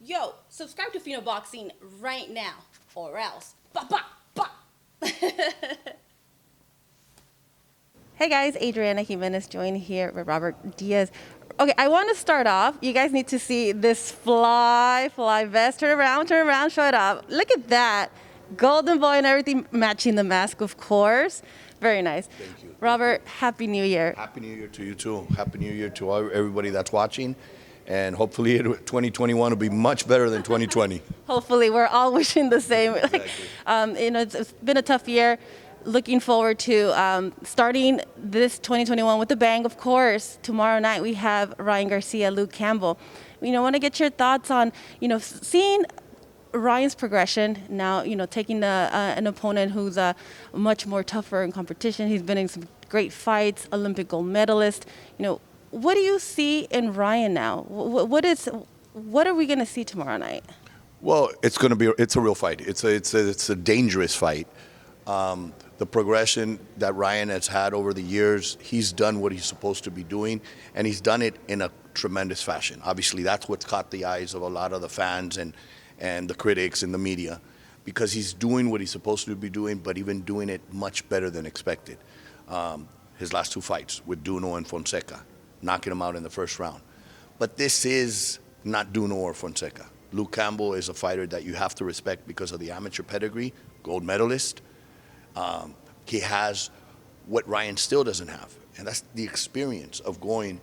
Yo, subscribe to Fino Boxing right now, or else. Ba ba ba. Hey guys, Adriana Jimenez joined here with Robert Diaz. Okay, I want to start off. You guys need to see this fly vest. Turn around, show it up. Look at that. Golden boy and everything matching the mask, of course. Very nice. Thank you. Robert, Happy New Year. Happy New Year to you too. Happy New Year to everybody that's watching. And hopefully 2021 will be much better than 2020. Hopefully, we're all wishing the same. Exactly. It's been a tough year. Looking forward to starting this 2021 with a bang, of course. Tomorrow night we have Ryan García, Luke Campbell. I want to get your thoughts on, seeing Ryan's progression now, taking an opponent who's much more tougher in competition. He's been in some great fights, Olympic gold medalist. What do you see in Ryan now? What are we going to see tomorrow night? Well, it's a real fight. It's a dangerous fight. The progression that Ryan has had over the years, he's done what he's supposed to be doing, and he's done it in a tremendous fashion. Obviously, that's what's caught the eyes of a lot of the fans and the critics and the media, because he's doing what he's supposed to be doing, but even doing it much better than expected. His last two fights with Duno and Fonseca, knocking him out in the first round. But this is not Duno or Fonseca. Luke Campbell is a fighter that you have to respect because of the amateur pedigree, gold medalist. He has what Ryan still doesn't have, and that's the experience of going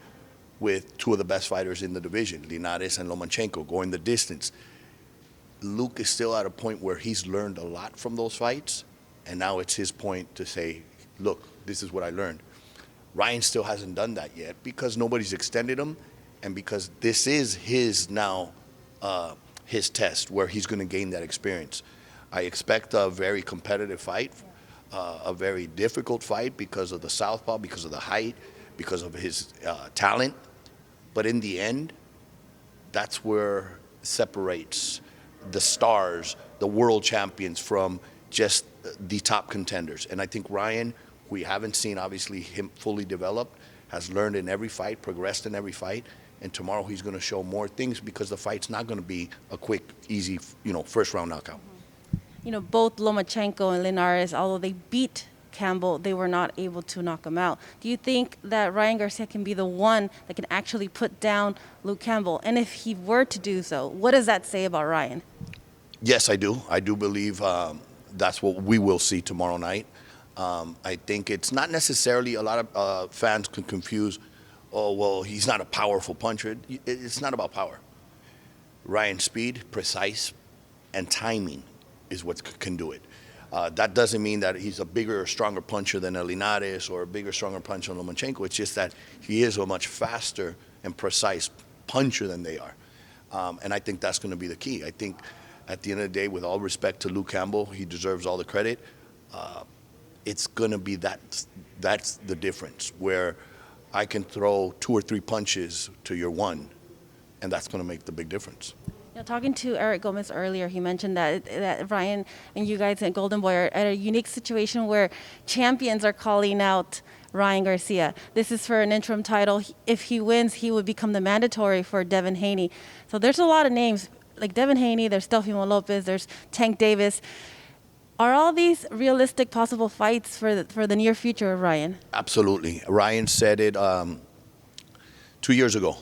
with two of the best fighters in the division, Linares and Lomachenko, going the distance. Luke is still at a point where he's learned a lot from those fights, and now it's his point to say, look, this is what I learned. Ryan still hasn't done that yet because nobody's extended him, and because this is his now, his test where he's going to gain that experience. I expect a very competitive fight, a very difficult fight because of the southpaw, because of the height, because of his talent. But in the end, that's where separates the stars, the world champions, from just the top contenders. And I think Ryan, we haven't seen obviously him fully developed, has learned in every fight, progressed in every fight, and tomorrow he's going to show more things because the fight's not going to be a quick, easy, first round knockout. Both Lomachenko and Linares, although they beat Campbell, they were not able to knock him out. Do you think that Ryan Garcia can be the one that can actually put down Luke Campbell? And if he were to do so, what does that say about Ryan? Yes, I do. I do believe that's what we will see tomorrow night. I think it's not necessarily, a lot of fans can confuse, oh, well, he's not a powerful puncher. It's not about power. Ryan's speed, precise, and timing is what can do it. That doesn't mean that he's a bigger or stronger puncher than a Linares or a bigger, stronger puncher than Lomachenko. It's just that he is a much faster and precise puncher than they are. And I think that's going to be the key. I think at the end of the day, with all respect to Luke Campbell, he deserves all the credit. It's going to be that's the difference, where I can throw 2 or 3 punches to your one, and that's going to make the big difference. Talking to Eric Gomez earlier, he mentioned that Ryan and you guys at Golden Boy are at a unique situation where champions are calling out Ryan Garcia. This is for an interim title. If he wins, he would become the mandatory for Devin Haney. So there's a lot of names, like Devin Haney, there's Teofimo Lopez, there's Tank Davis. Are all these realistic possible fights for the near future of Ryan? Absolutely. Ryan said it 2 years ago.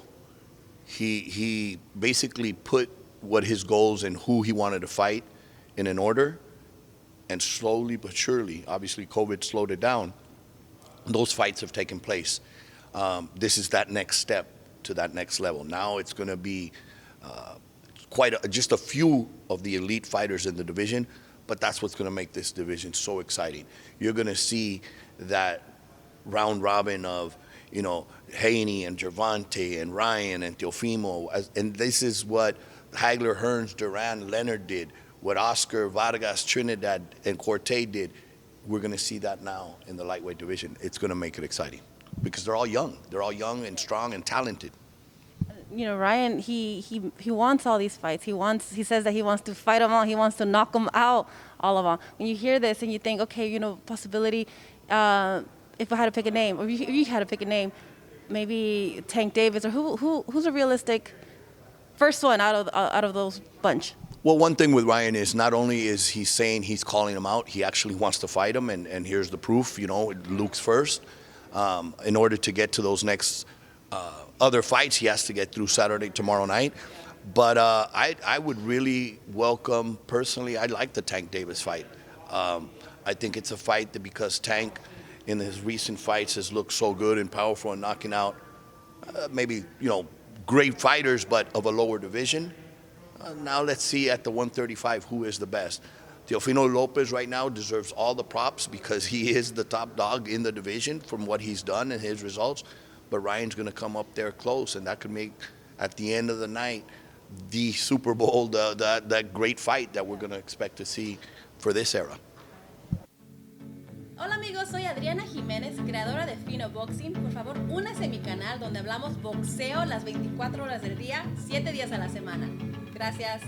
He basically put what his goals and who he wanted to fight in an order, and slowly but surely, obviously COVID slowed it down, those fights have taken place. This is that next step to that next level. Now it's going to be just a few of the elite fighters in the division, but that's what's going to make this division so exciting. You're going to see that round robin of Haney and Gervonta and Ryan and Teofimo, and this is what Hagler, Hearns, Duran, Leonard did, what Oscar, Vargas, Trinidad, and Corte did. We're going to see that now in the lightweight division. It's going to make it exciting because they're all young. They're all young and strong and talented. Ryan, he wants all these fights. He says that he wants to fight them all. He wants to knock them out, all of them. When you hear this and you think, okay, possibility, if I had to pick a name, or if you had to pick a name, maybe Tank Davis, or who's a realistic first one out of those bunch? Well, one thing with Ryan is not only is he saying he's calling him out, he actually wants to fight him, and here's the proof. Luke's first. In order to get to those next other fights, he has to get through Saturday, tomorrow night. But I would really welcome, personally, I like the Tank Davis fight. I think it's a fight that because Tank in his recent fights has looked so good and powerful and knocking out maybe, great fighters, but of a lower division. Now let's see at the 135 who is the best. Teofimo Lopez right now deserves all the props because he is the top dog in the division from what he's done and his results. But Ryan's going to come up there close, and that could make, at the end of the night, the Super Bowl, that great fight that we're going to expect to see for this era. Hola amigos, soy Adriana Jiménez, creadora de Fino Boxing. Por favor, únase a mi canal donde hablamos boxeo las 24 horas del día, 7 días a la semana. Gracias.